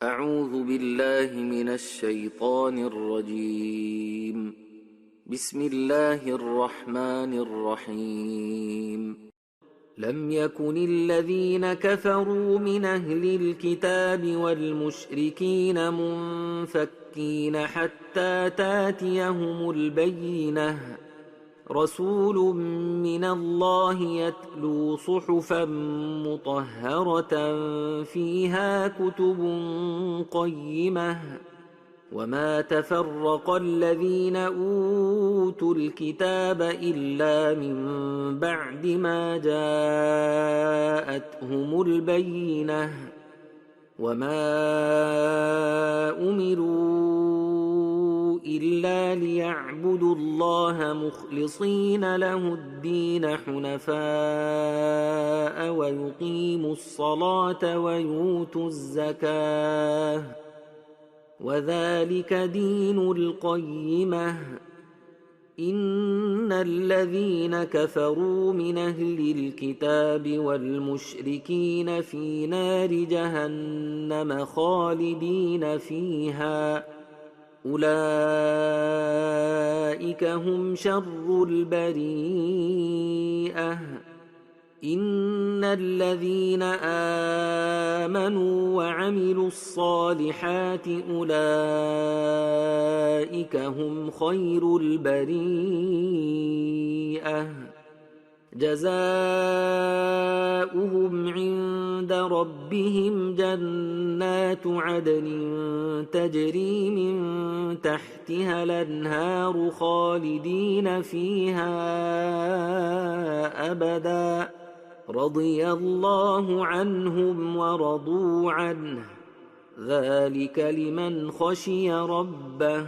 أعوذ بالله من الشيطان الرجيم. بسم الله الرحمن الرحيم. لم يكن الذين كفروا من أهل الكتاب والمشركين منفكين حتى تاتيهم البينة، رسول من الله يتلو صحفا مطهرة فيها كتب قيمة، وما تفرق الذين أوتوا الكتاب إلا من بعد ما جاءتهم البينة، وما أمروا إلا ليعبدوا الله مخلصين له الدين حنفاء ويقيموا الصلاة ويؤتوا الزكاة، وذلك دين القيمة. إن الذين كفروا من أهل الكتاب والمشركين في نار جهنم خالدين فيها، أولئك هم شر البريئة. إن الذين آمنوا وعملوا الصالحات أولئك هم خير البريئة، جزاؤهم عند ربهم جنات عدن تجري من تحتها الأنهار خالدين فيها أبدا، رضي الله عنهم ورضوا عنه، ذلك لمن خشي ربه.